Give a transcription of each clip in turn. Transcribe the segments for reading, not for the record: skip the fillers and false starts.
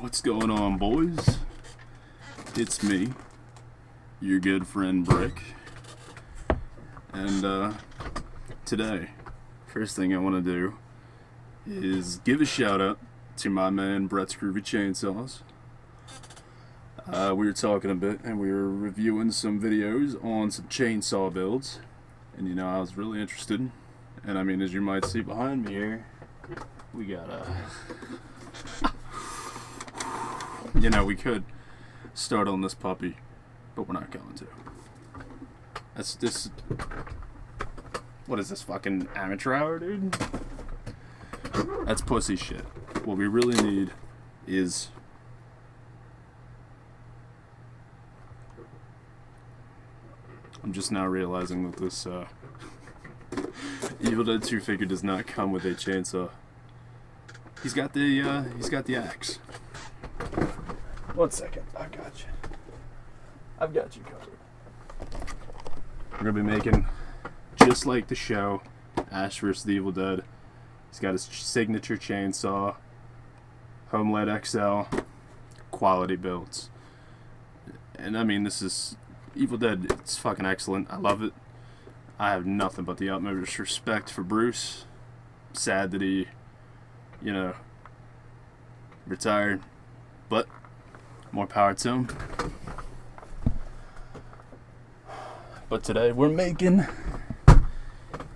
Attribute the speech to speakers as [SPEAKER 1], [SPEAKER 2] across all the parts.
[SPEAKER 1] What's going on, boys? It's me, your good friend Brick, and today, first thing I want to do is give a shout out to my man Brett's Groovy Chainsaws. We were talking a bit and we were reviewing some videos on some chainsaw builds, and I was really interested. And I mean, as you might see behind me here, we got we could start on this puppy, but we're not going to. What is this, fucking amateur hour, dude? That's pussy shit. What we really need is I'm just now realizing that this Evil Dead 2 figure does not come with a chainsaw. He's got the axe. 1 second, I got you. I've got you covered. We're gonna be making just like the show, Ash vs. the Evil Dead. He's got his signature chainsaw, Homeland XL, quality builds. And I mean, this is Evil Dead. It's fucking excellent. I love it. I have nothing but the utmost respect for Bruce. Sad that he, retired, but more power to him. But today we're making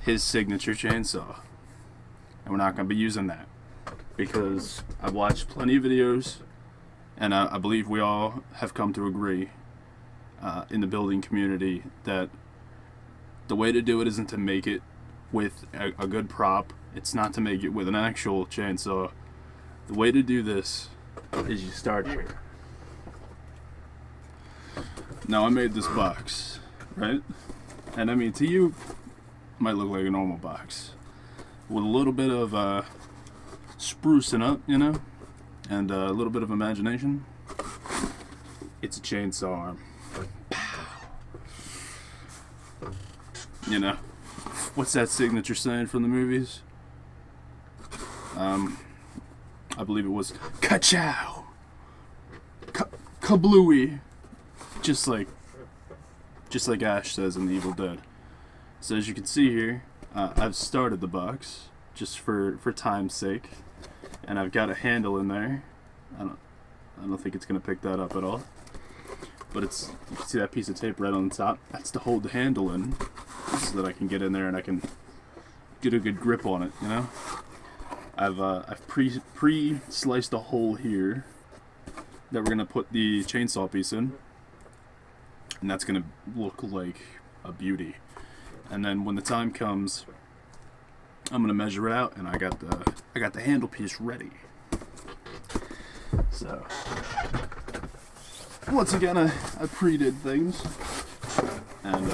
[SPEAKER 1] his signature chainsaw, and we're not going to be using that because I've watched plenty of videos, and I believe we all have come to agree in the building community that the way to do it isn't to make it with a good prop. It's not to make it with an actual chainsaw. The way to do this is you start here. Now, I made this box, right? And I mean, to you, it might look like a normal box with a little bit of sprucing up, and a little bit of imagination. It's a chainsaw arm. Pow. What's that signature saying from the movies? I believe it was ka-chow, kablooey, just like Ash says in The Evil Dead. So as you can see here, I've started the box just for time's sake, and I've got a handle in there. I don't think it's gonna pick that up at all, but you can see that piece of tape right on the top. That's to hold the handle in, so that I can get in there and I can get a good grip on it. I've pre-sliced a hole here that we're gonna put the chainsaw piece in, and that's gonna look like a beauty. And then when the time comes, I'm gonna measure it out, and I got the handle piece ready. So once again, I pre-did things, and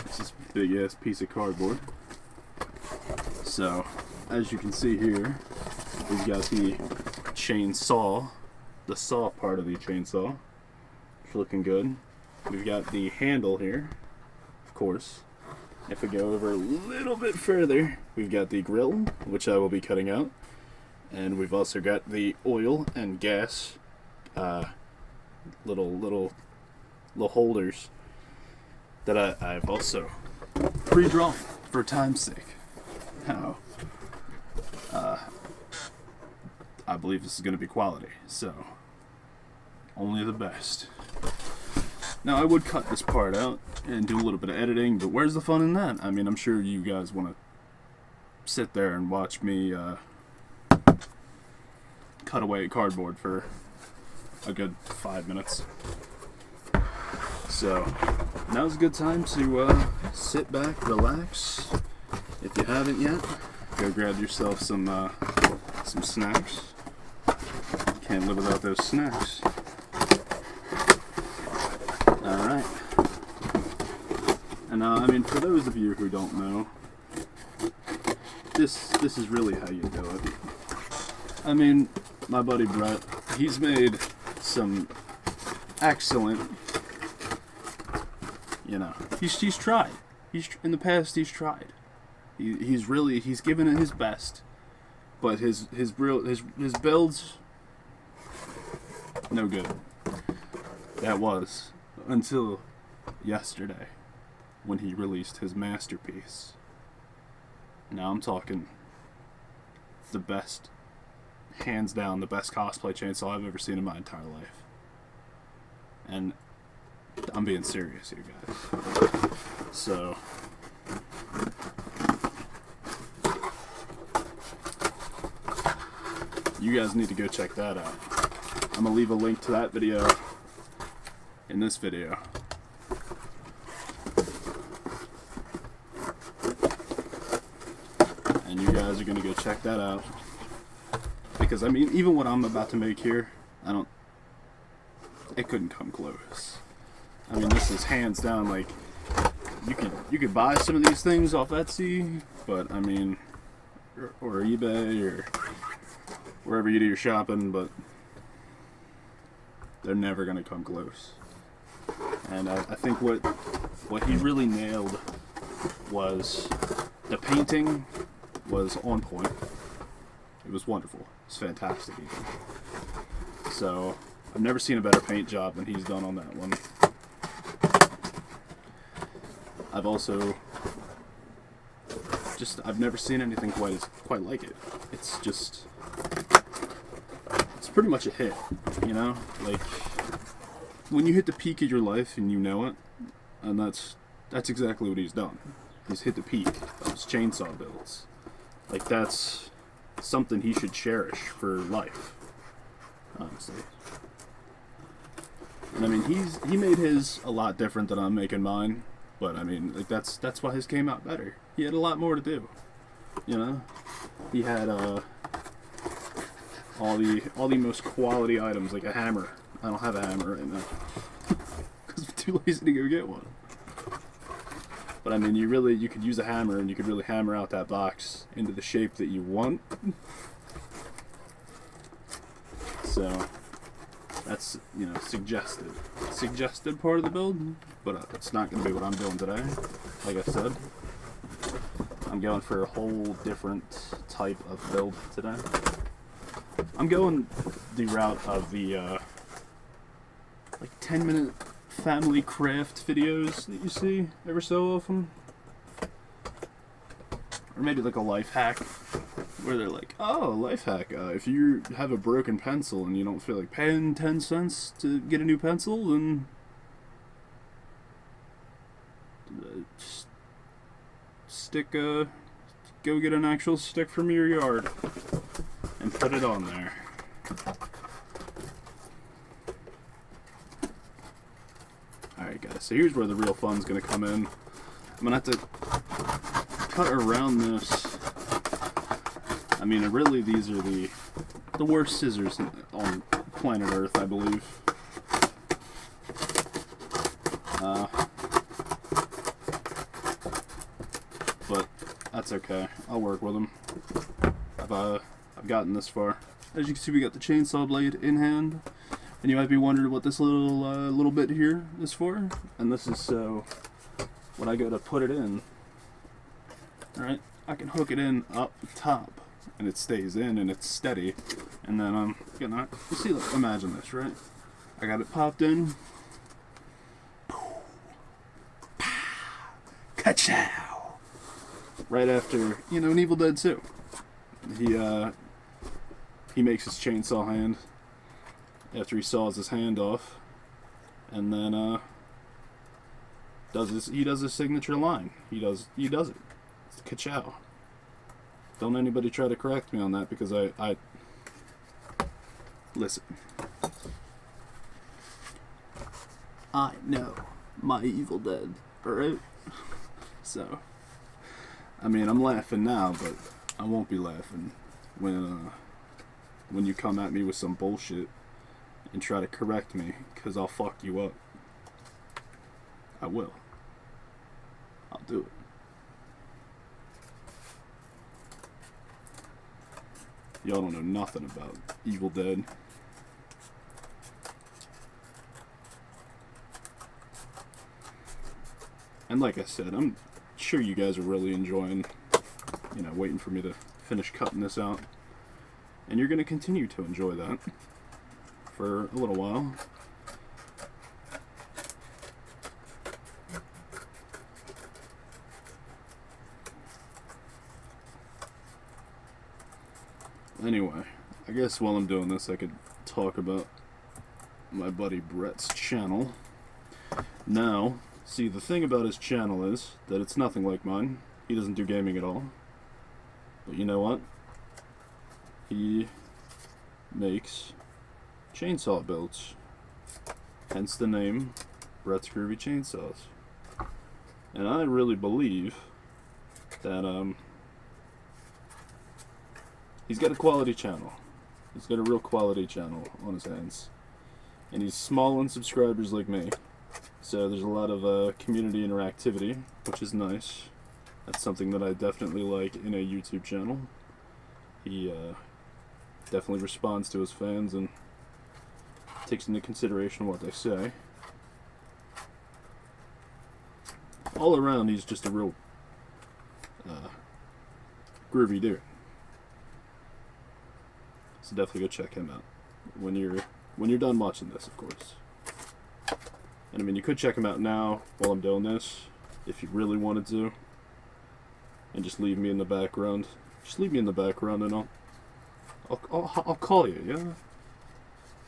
[SPEAKER 1] this is a big ass piece of cardboard. So as you can see here, we've got the chainsaw, the saw part of the chainsaw. It's looking good. We've got the handle here, of course. If we go over a little bit further, we've got the grill, which I will be cutting out. And we've also got the oil and gas little holders that I've also pre-drawn for time's sake. Now, I believe this is going to be quality, so only the best. Now, I would cut this part out and do a little bit of editing, but where's the fun in that? I mean, I'm sure you guys want to sit there and watch me cut away at cardboard for a good 5 minutes. So now's a good time to sit back, relax. If you haven't yet, go grab yourself some snacks. Can't live without those snacks. Alright. And I mean, for those of you who don't know, this is really how you do it. I mean, my buddy Brett, he's made some excellent, he's tried. In the past, he's tried. He's given it his best, but his builds No good. That was until yesterday when he released his masterpiece. Now I'm talking the best, hands down, the best cosplay chainsaw I've ever seen in my entire life. And I'm being serious here, guys. So, you guys need to go check that out. I'm gonna leave a link to that video in this video. And you guys are gonna go check that out. Because I mean, even what I'm about to make here, it couldn't come close. I mean, this is hands down, like, you could buy some of these things off Etsy, but I mean, or eBay, or wherever you do your shopping, but they're never gonna come close. And I think what he really nailed was the painting was on point. It was wonderful. It's fantastic even. So I've never seen a better paint job than he's done on that one. I've also I've never seen anything quite like it. It's pretty much a hit, you know? Like, when you hit the peak of your life and you know it, and that's exactly what he's done. He's hit the peak of his chainsaw builds. Like, that's something he should cherish for life, honestly. And I mean, he made his a lot different than I'm making mine, but I mean, like, that's why his came out better. He had a lot more to do, you know? He had all the most quality items, like a hammer. I don't have a hammer right now because I'm too lazy to go get one. But I mean, you could use a hammer and you could really hammer out that box into the shape that you want. So that's, you know, suggested part of the build, but it's not going to be what I'm doing today. Like I said, I'm going for a whole different type of build today. I'm going the route of the like 10-minute family craft videos that you see ever so often, or maybe like a life hack where they're like, oh, life hack, if you have a broken pencil and you don't feel like paying 10 cents to get a new pencil, then go get an actual stick from your yard and put it on there. Alright guys, so here's where the real fun's gonna come in. I'm gonna have to cut around this. I mean, really, these are the worst scissors on planet Earth, I believe. But that's okay. I'll work with them. I've gotten this far. As you can see, we got the chainsaw blade in hand, and you might be wondering what this little bit here is for. And this is so when I go to put it in, right, I can hook it in up top, and it stays in and it's steady. And then I'm gonna, you see, look, imagine this, right? I got it popped in. Ka-chow! Right after, you know, in Evil Dead 2. He makes his chainsaw hand after he saws his hand off, and then he does his signature line. He does it. It's ka-chow. Don't anybody try to correct me on that, because I listen. I know my Evil Dead, alright? So, I mean, I'm laughing now, but I won't be laughing when you come at me with some bullshit and try to correct me, because I'll fuck you up. I will. I'll do it. Y'all don't know nothing about Evil Dead. And like I said, I'm sure you guys are really enjoying, you know, waiting for me to finish cutting this out. And you're going to continue to enjoy that for a little while. Anyway, I guess while I'm doing this I could talk about my buddy Brett's channel. Now, see, the thing about his channel is that it's nothing like mine. He doesn't do gaming at all. But you know what? He makes chainsaw builds. Hence the name Brett's Groovy Chainsaws. And I really believe that he's got a quality channel. He's got a real quality channel on his hands. And he's small in subscribers like me. So there's a lot of community interactivity, which is nice. That's something that I definitely like in a YouTube channel. He definitely responds to his fans and takes into consideration what they say. All around, he's just a real groovy dude. So definitely go check him out when you're done watching this, of course. And I mean, you could check him out now while I'm doing this, if you really wanted to, and just leave me in the background. Just leave me in the background, and I'll call you, yeah.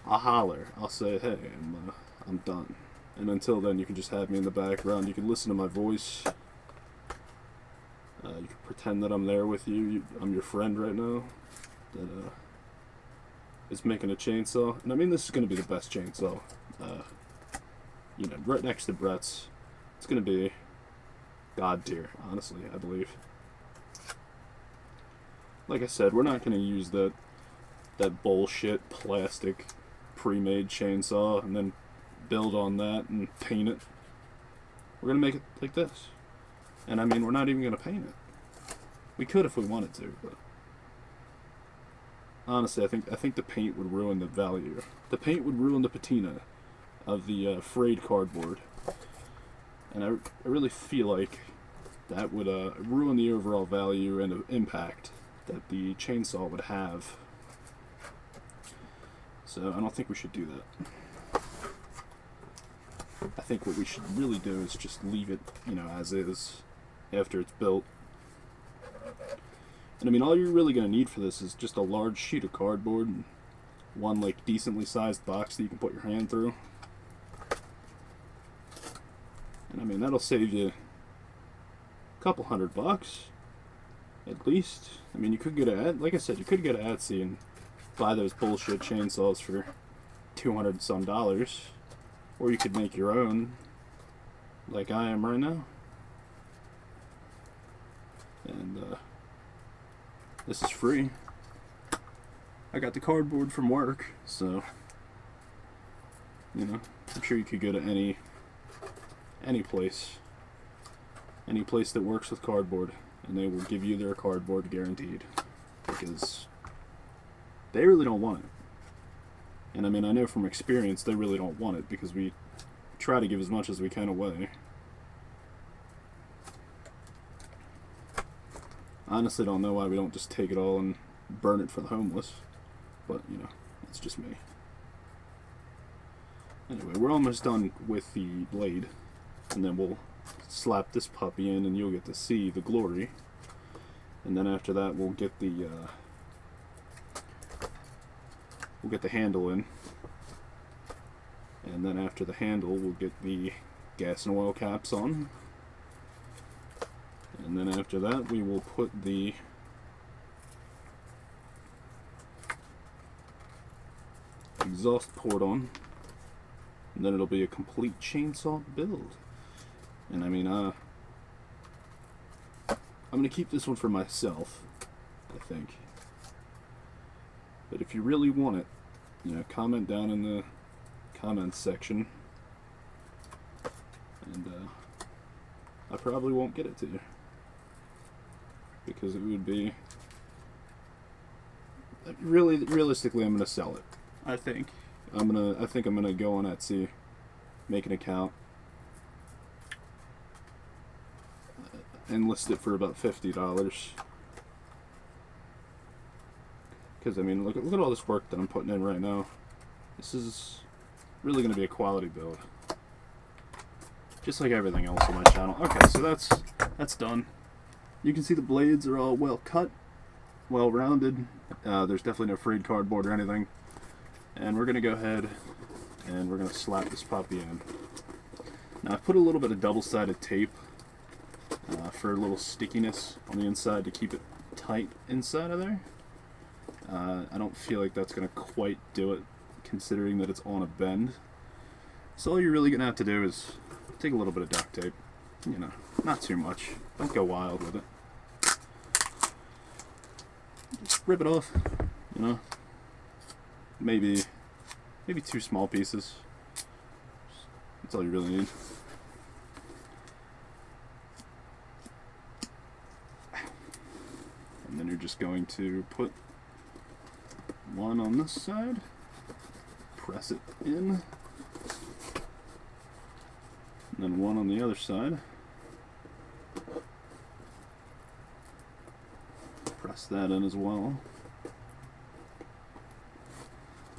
[SPEAKER 1] I'll holler. I'll say, hey, I'm done. And until then, you can just have me in the background. You can listen to my voice. You can pretend that I'm there with you. I'm your friend right now. That is making a chainsaw. And I mean, this is going to be the best chainsaw. You know, right next to Brett's. It's going to be God tier, honestly, I believe. Like I said, we're not going to use that bullshit plastic pre-made chainsaw and then build on that and paint it. We're going to make it like this. And I mean, we're not even going to paint it. We could if we wanted to, but honestly, I think the paint would ruin the value. The paint would ruin the patina of the frayed cardboard. And I really feel like that would ruin the overall value and impact that the chainsaw would have. So I don't think we should do that. I think what we should really do is just leave it, you know, as is after it's built. And I mean, all you're really going to need for this is just a large sheet of cardboard and one like decently sized box that you can put your hand through. And I mean, that'll save you a couple $100 at least. I mean, you could get like I said, you could get an Etsy and buy those bullshit chainsaws for $200 and some, or you could make your own, like I am right now. And this is free. I got the cardboard from work, so you know, I'm sure you could go to any place that works with cardboard, and they will give you their cardboard guaranteed, because they really don't want it. And I mean, I know from experience they really don't want it, because we try to give as much as we can away. I honestly don't know why we don't just take it all and burn it for the homeless, but you know, it's just me. Anyway, we're almost done with the blade, and then we'll slap this puppy in and you'll get to see the glory. And then after that we'll get the handle in, and then after the handle we'll get the gas and oil caps on, and then after that we will put the exhaust port on, and then it'll be a complete chainsaw build. And I mean, I'm gonna keep this one for myself, I think. But if you really want it, you know, comment down in the comments section, and I probably won't get it to you, because it would be realistically, I'm gonna sell it. I think I'm gonna go on Etsy, make an account, and list it for about $50. Because I mean, look at all this work that I'm putting in right now. This is really going to be a quality build. Just like everything else on my channel. Okay, so that's done. You can see the blades are all well cut, well rounded. There's definitely no frayed cardboard or anything. And we're going to go ahead and we're going to slap this puppy in. Now I've put a little bit of double-sided tape for a little stickiness on the inside to keep it tight inside of there. I don't feel like that's going to quite do it, considering that it's on a bend. So all you're really going to have to do is take a little bit of duct tape, you know, not too much. Don't go wild with it. Just rip it off, you know. Maybe 2 small pieces. That's all you really need. And then you're just going to put one on this side, press it in, and then one on the other side. Press that in as well.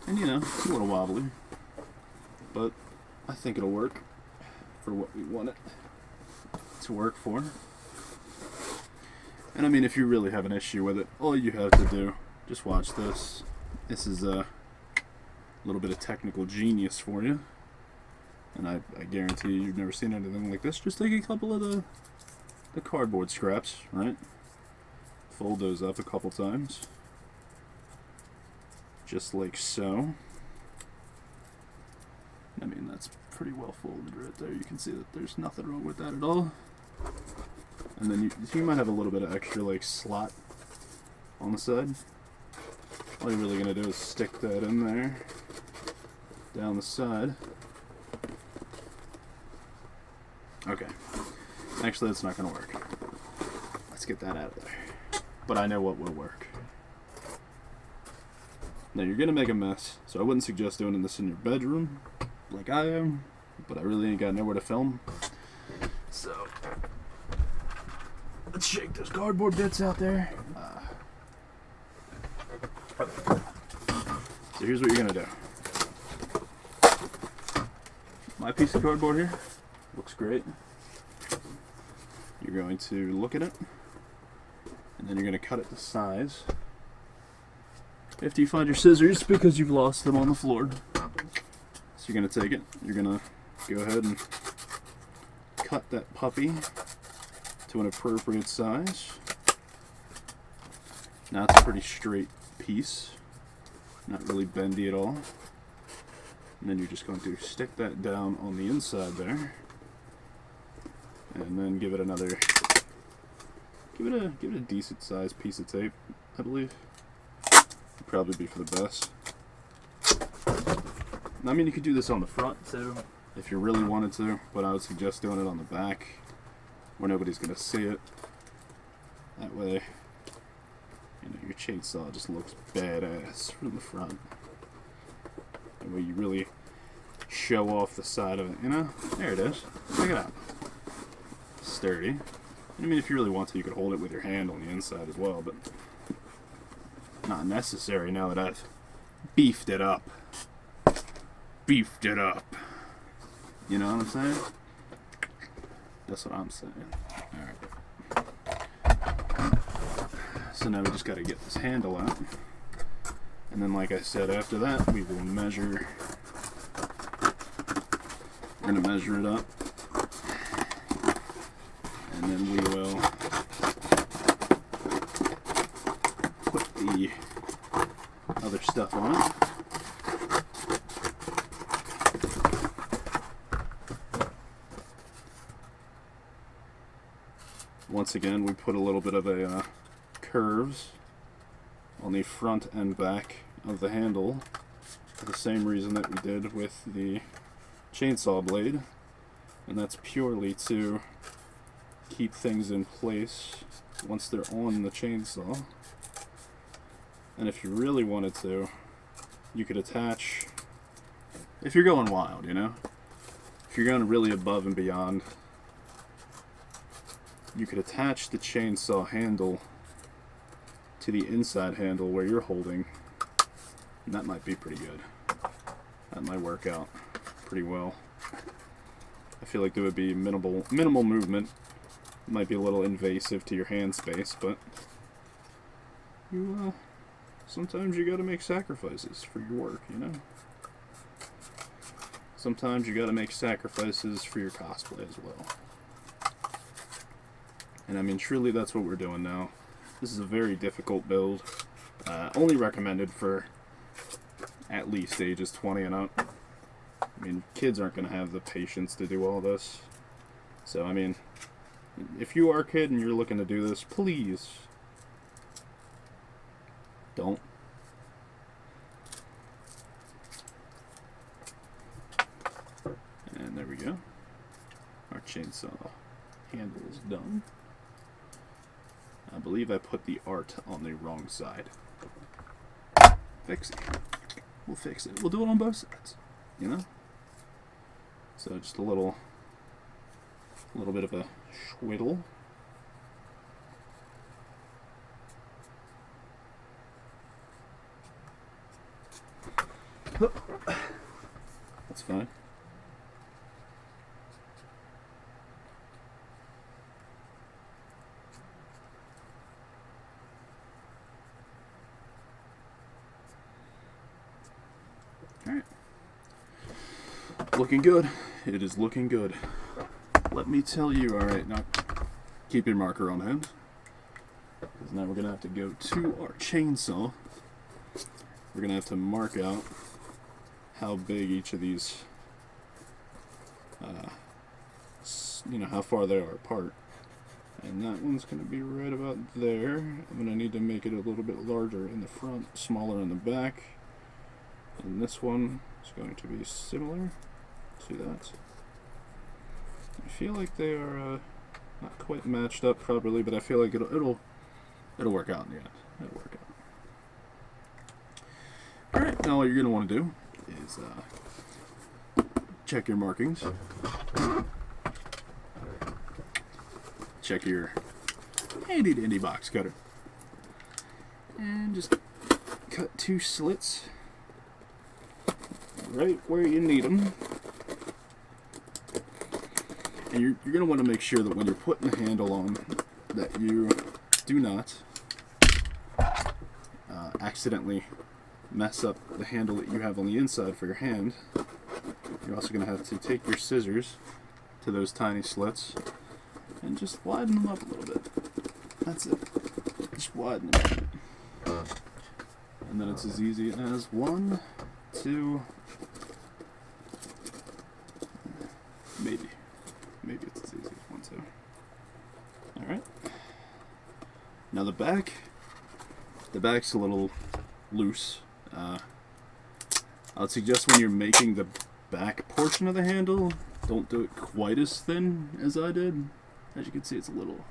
[SPEAKER 1] And you know, it's a little wobbly, but I think it'll work for what we want it to work for. And I mean, if you really have an issue with it, all you have to do, just watch this. This is a little bit of technical genius for you. And I guarantee you've never seen anything like this. Just take a couple of the cardboard scraps, right? Fold those up a couple times. Just like so. I mean, that's pretty well folded right there. You can see that there's nothing wrong with that at all. And then you might have a little bit of extra like slot on the side. All you're really going to do is stick that in there, down the side. Okay. Actually, that's not going to work. Let's get that out of there. But I know what will work. Now, you're going to make a mess, so I wouldn't suggest doing this in your bedroom, like I am, but I really ain't got nowhere to film. So, let's shake those cardboard bits out there. So here's what you're going to do. My piece of cardboard here looks great. You're going to look at it, and then you're going to cut it to size. After you find your scissors, because you've lost them on the floor. So you're going to take it, you're going to go ahead and cut that puppy to an appropriate size. Now it's a pretty straight piece, not really bendy at all. And then you're just going to stick that down on the inside there, and then give it another, give it a decent sized piece of tape, I believe. Probably be for the best. I mean, you could do this on the front too, if you really wanted to, but I would suggest doing it on the back, where nobody's gonna see it. That way, you know, your chainsaw just looks badass from the front. That way you really show off the side of it, you know? There it is. Check it out. Sturdy. I mean, if you really want to, you could hold it with your hand on the inside as well, but not necessary now that I've beefed it up. Beefed it up. You know what I'm saying? That's what I'm saying. Alright. So now we just got to get this handle out. And then, like I said, after that, we will measure. We're going to measure it up. And then we will put the other stuff on it. Once again, we put a little bit of a curves on the front and back of the handle for the same reason that we did with the chainsaw blade, and that's purely to keep things in place once they're on the chainsaw. And if you really wanted to, you could attach, if you're going wild, you know, if you're going really above and beyond, you could attach the chainsaw handle to the inside handle where you're holding, and that might be pretty good. That might work out pretty well. I feel like there would be minimal movement. It might be a little invasive to your hand space, but you sometimes you gotta make sacrifices for your work, you know? Sometimes you gotta make sacrifices for your cosplay as well. And I mean, truly that's what we're doing now. This is a very difficult build. Only recommended for at least ages 20 and up. I mean, kids aren't going to have the patience to do all this. So, I mean, if you are a kid and you're looking to do this, please don't. And there we go. Our chainsaw handle is done. I believe I put the art on the wrong side. Fix it. We'll fix it. We'll do it on both sides, you know? So just a little bit of a schwiddle. That's fine. Alright. Looking good. It is looking good. Let me tell you, alright, now keep your marker on hand. Because now we're going to have to go to our chainsaw. We're going to have to mark out how big each of these, you know, how far they are apart. And that one's going to be right about there. I'm going to need to make it a little bit larger in the front, smaller in the back. And this one is going to be similar to that. I feel like they are not quite matched up properly, but I feel like it'll work out in the end. It'll work out. All right, now all you're going to want to do is check your markings. Check your handy dandy box cutter, and just cut 2 slits right where you need them. And you're going to want to make sure that when you're putting the handle on, that you do not accidentally mess up the handle that you have on the inside for your hand. You're also going to have to take your scissors to those tiny slits and just widen them up a little bit. That's it. Just widen them up. And then it's as easy as 1, 2, maybe it's as easy as 1, 2. Alright. Now the back's a little loose. I would suggest when you're making the back portion of the handle, don't do it quite as thin as I did. As you can see, it's a little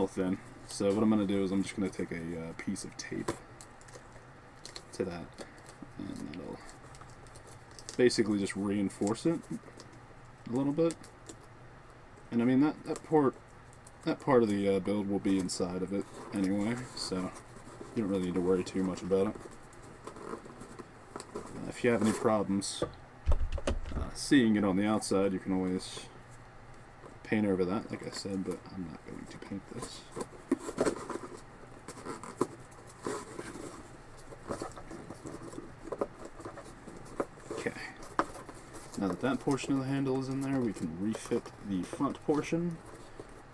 [SPEAKER 1] thin. So what I'm going to do is I'm just going to take a piece of tape to that, and that'll basically just reinforce it a little bit. And I mean that part of the build will be inside of it anyway, so you don't really need to worry too much about it. If you have any problems seeing it on the outside, you can always paint over that, like I said, but I'm not going to paint this. Okay. Now that that portion of the handle is in there, we can refit the front portion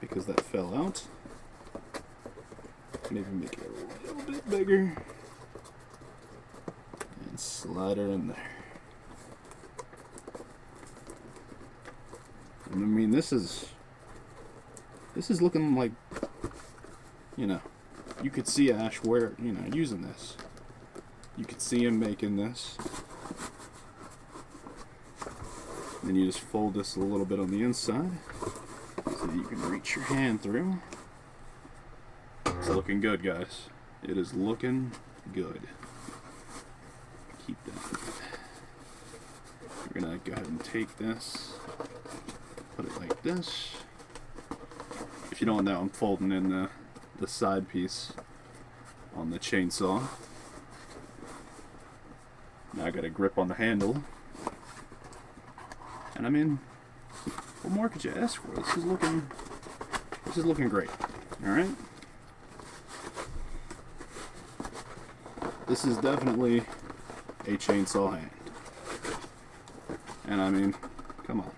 [SPEAKER 1] because that fell out. Maybe make it a little bit bigger. And slide her in there. I mean, this is looking like, you know, you could see Ash using this. You could see him making this. Then you just fold this a little bit on the inside so that you can reach your hand through. It's looking good, guys. It is looking good. Keep that. We're gonna go ahead and take this, put it like this. If you don't know, I'm folding in the side piece on the chainsaw. Now I got a grip on the handle. And I mean, what more could you ask for? This is looking great. Alright? This is definitely a chainsaw hand. And I mean, come on.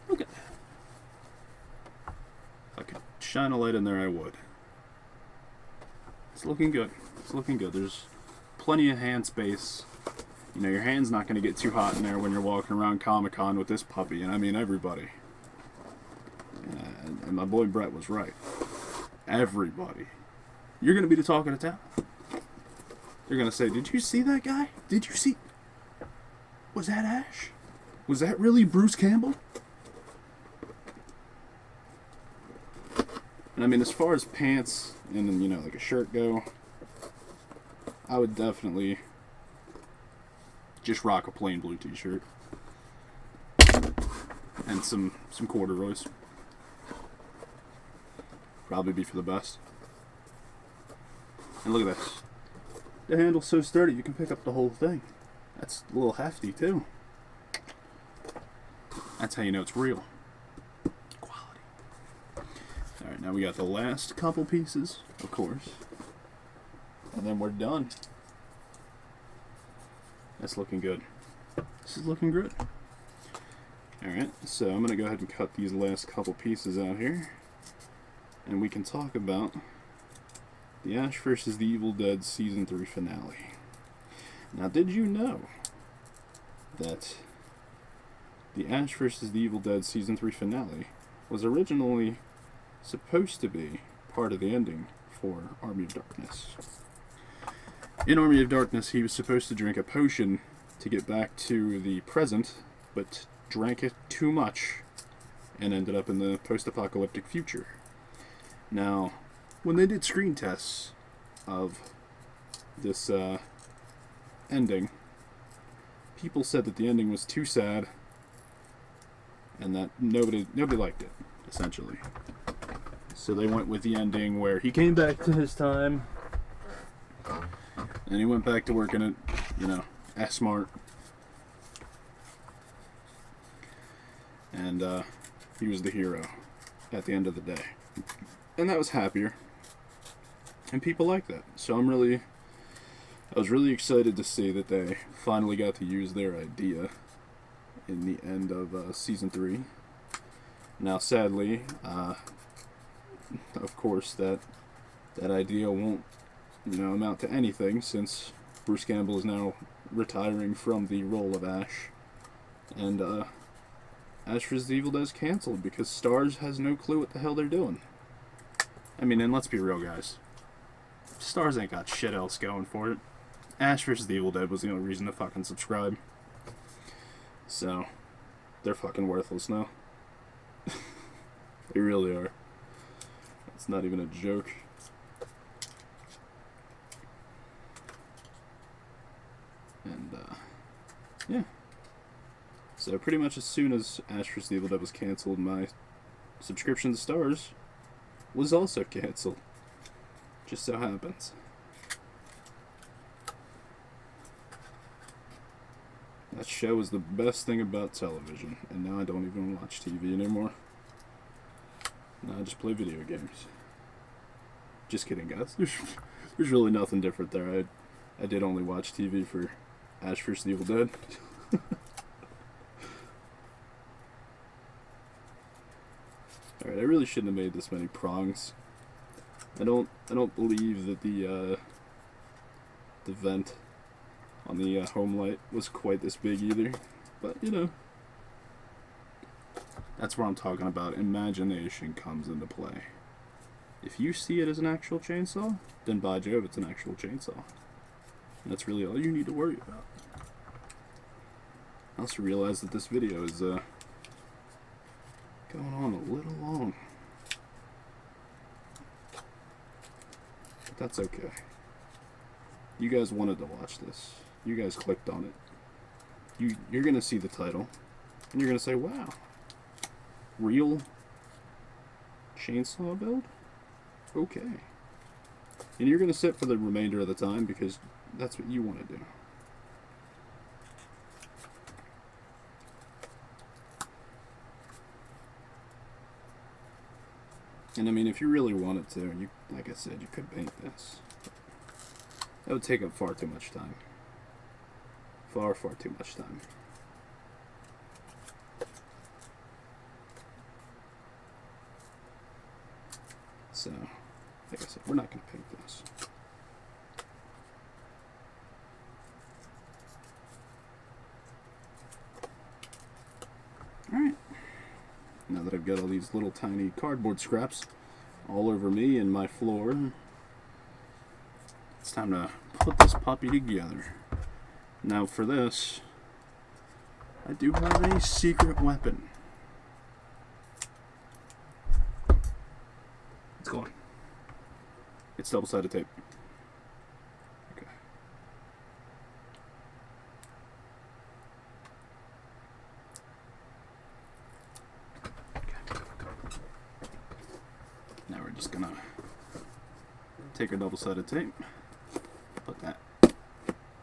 [SPEAKER 1] Look at that. If I could shine a light in there, I would. It's looking good. It's looking good. There's plenty of hand space. You know, your hand's not going to get too hot in there when you're walking around Comic-Con with this puppy. And I mean everybody. And my boy Brett was right. Everybody. You're going to be the talk of the town. They're going to say, did you see that guy? Did you see... Was that Ash? Was that really Bruce Campbell? And I mean, as far as pants and, you know, like a shirt go, I would definitely just rock a plain blue t-shirt. And some corduroys. Probably be for the best. And look at this. The handle's so sturdy you can pick up the whole thing. That's a little hefty too. That's how you know it's real. Quality. Alright, now we got the last couple pieces, of course. And then we're done. That's looking good. This is looking good. Alright, so I'm going to go ahead and cut these last couple pieces out here. And we can talk about the Ash vs. the Evil Dead Season 3 finale. Now, did you know that the Ash vs. the Evil Dead Season 3 finale was originally supposed to be part of the ending for Army of Darkness? In Army of Darkness, he was supposed to drink a potion to get back to the present, but drank it too much and ended up in the post-apocalyptic future. Now, when they did screen tests of this ending, people said that the ending was too sad and that nobody liked it, essentially. So they went with the ending where he came back to his time and he went back to working at, you know, S-Mart. And he was the hero at the end of the day. And that was happier. And people like that. So I was really excited to see that they finally got to use their idea in the end of Season 3. Now, sadly, of course, that idea won't, you know, amount to anything since Bruce Campbell is now retiring from the role of Ash. And Ash vs. the Evil Dead is canceled because Starz has no clue what the hell they're doing. I mean, and let's be real, guys. Starz ain't got shit else going for it. Ash vs. the Evil Dead was the only reason to fucking subscribe. So, they're fucking worthless now. They really are. It's not even a joke. And, yeah. So pretty much as soon as Ash vs. the Evil Dead was canceled, my subscription to Starz was also canceled. Just so happens. That show was the best thing about television, and now I don't even watch TV anymore. Now I just play video games. Just kidding, guys. There's really nothing different there. I did only watch TV for Ash vs. the Evil Dead. Alright, I really shouldn't have made this many prongs. I don't believe that the vent on the home light was quite this big either. But, you know, that's where I'm talking about. Imagination comes into play. If you see it as an actual chainsaw, then by Jove, it's an actual chainsaw. And that's really all you need to worry about. I also realize that this video is going on a little long. But that's okay. You guys wanted to watch this. You guys clicked on it. You're going to see the title. And you're going to say, wow. Real chainsaw build? Okay. And you're going to sit for the remainder of the time because that's what you want to do. And I mean, if you really wanted to, you, like I said, you could paint this. That would take up far too much time. Far, far too much time. So, like I said, we're not going to paint this. Alright. Now that I've got all these little tiny cardboard scraps all over me and my floor, it's time to put this puppy together. Now for this, I do have a secret weapon. It's going. It's double-sided tape. Okay. Now we're just gonna take our double-sided tape, put that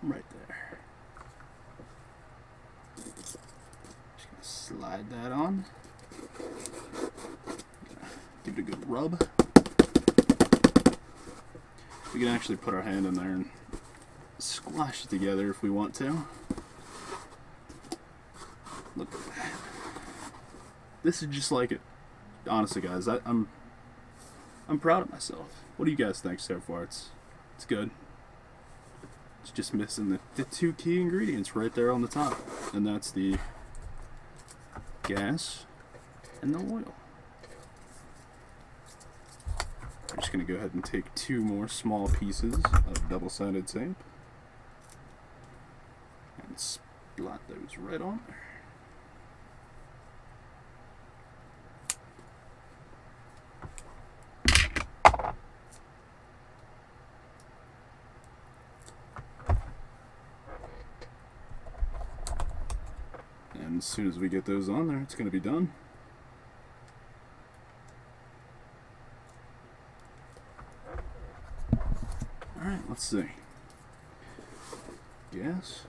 [SPEAKER 1] right there. Just gonna slide that on. Give it a good rub. We can actually put our hand in there and squash it together if we want to. Look at that. This is just like it. Honestly, guys, I'm proud of myself. What do you guys think so far? It's good. It's just missing the two key ingredients right there on the top, and that's the gas and the oil. I'm just going to go ahead and take 2 more small pieces of double-sided tape and splat those right on there. And as soon as we get those on there, it's going to be done. Alright, let's see. Gas.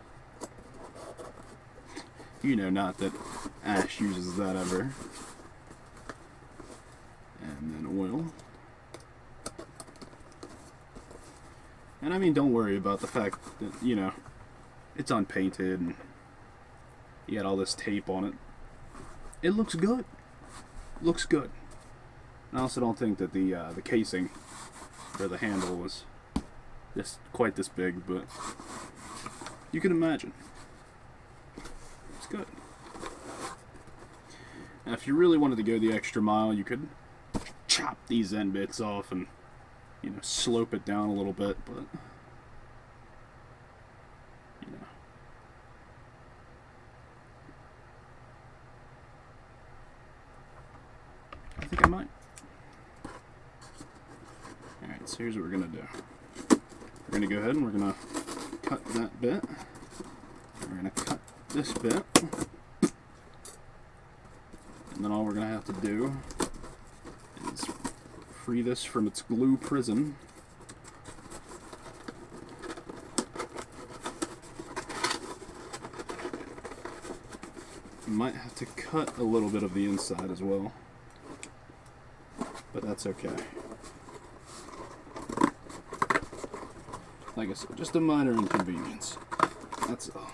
[SPEAKER 1] You know not that Ash uses that ever. And then oil. And I mean, don't worry about the fact that, you know, it's unpainted and you got all this tape on it. It looks good. Looks good. I also don't think that the casing or the handle was quite this big, but you can imagine. It's good. Now, if you really wanted to go the extra mile, you could chop these end bits off and, you know, slope it down a little bit, but, you know. I think I might. Alright, so here's what we're going to do. We're going to go ahead and we're going to cut that bit. We're going to cut this bit. And then all we're going to have to do is free this from its glue prison. You might have to cut a little bit of the inside as well, but that's okay. Like I said, just a minor inconvenience. That's all.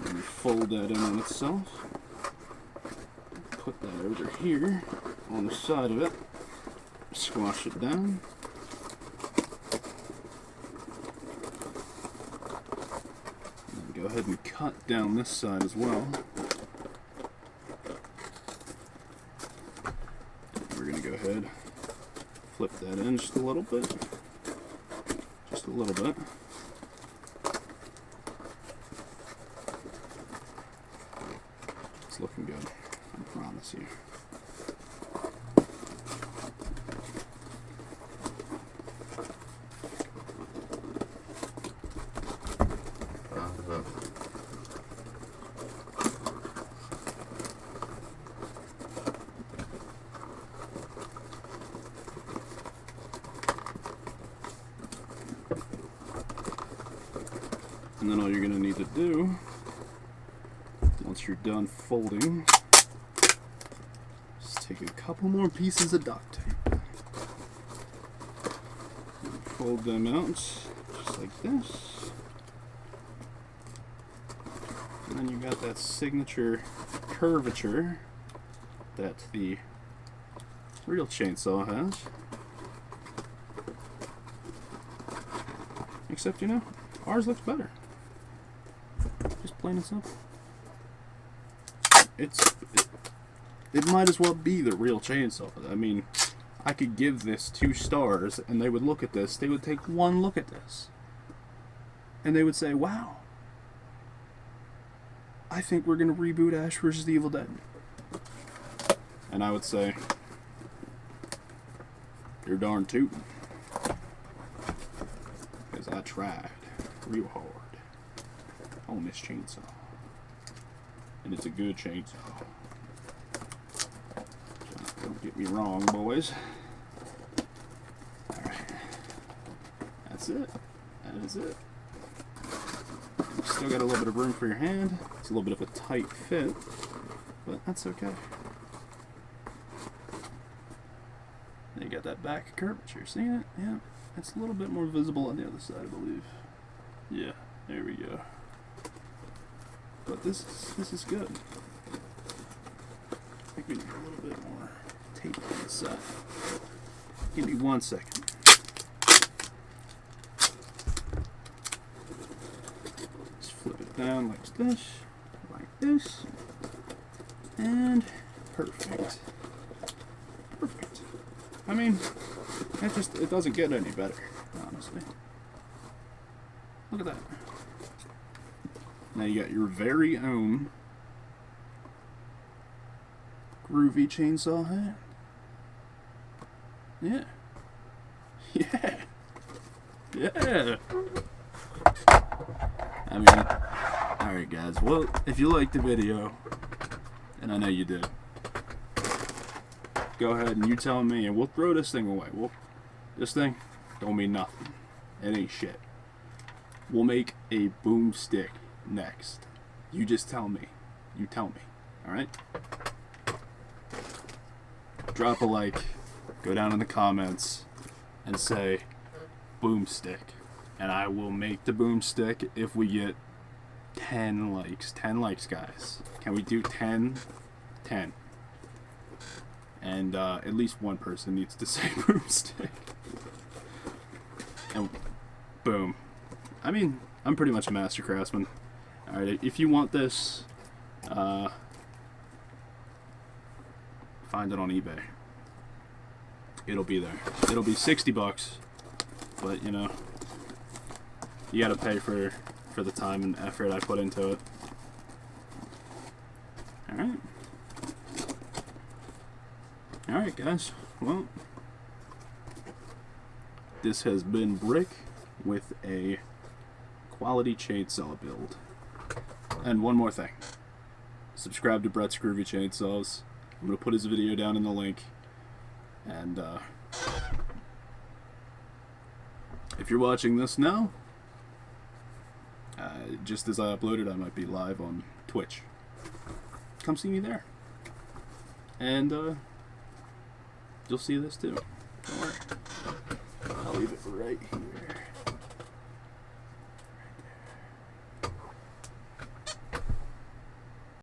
[SPEAKER 1] Let me fold that in on itself. Put that over here on the side of it. Squash it down. And go ahead and cut down this side as well. And we're going to go ahead, flip that in just a little bit. Just a little bit. It's looking good, I promise you. And then all you're going to need to do, once you're done folding, is take a couple more pieces of duct tape. Fold them out just like this. And then you got that signature curvature that the real chainsaw has. Except, you know, ours looks better. Just plain and simple. It might as well be the real chainsaw. I mean, I could give this 2 stars and they would look at this. They would take one look at this. And they would say, wow, I think we're going to reboot Ash vs. the Evil Dead. And I would say, you're darn tootin'. Because I tried real hard on this chainsaw. And it's a good chainsaw. Don't get me wrong, boys. Alright. That's it. That is it. Still got a little bit of room for your hand. It's a little bit of a tight fit, but that's okay. You got that back curvature. See it? Yeah. It's a little bit more visible on the other side, I believe. Yeah, there we go. But this is good. I think we need a little bit more tape on the side. Give me 1 second. Just flip it down like this, and perfect. Perfect. I mean, it doesn't get any better, honestly. Look at that. Now you got your very own Groovy chainsaw hand. Yeah. Yeah. Yeah. I mean, alright guys, well, if you liked the video, and I know you did, go ahead and you tell me, and we'll throw this thing away. This thing don't mean nothing. It ain't shit. We'll make a boomstick next. You just tell me. You tell me. Alright? Drop a like, go down in the comments, and say boomstick. And I will make the boomstick if we get 10 likes. 10 likes, guys. Can we do 10? 10. And at least one person needs to say boomstick. And boom. I mean, I'm pretty much a master craftsman. Alright, if you want this, find it on eBay. It'll be there. It'll be $60, but you know, you gotta pay for the time and effort I put into it. Alright. Alright guys, well, this has been Brick with a quality chainsaw build. And one more thing. Subscribe to Brett's Groovy Chainsaws. I'm going to put his video down in the link. And if you're watching this now, just as I upload it, I might be live on Twitch. Come see me there. And you'll see this too.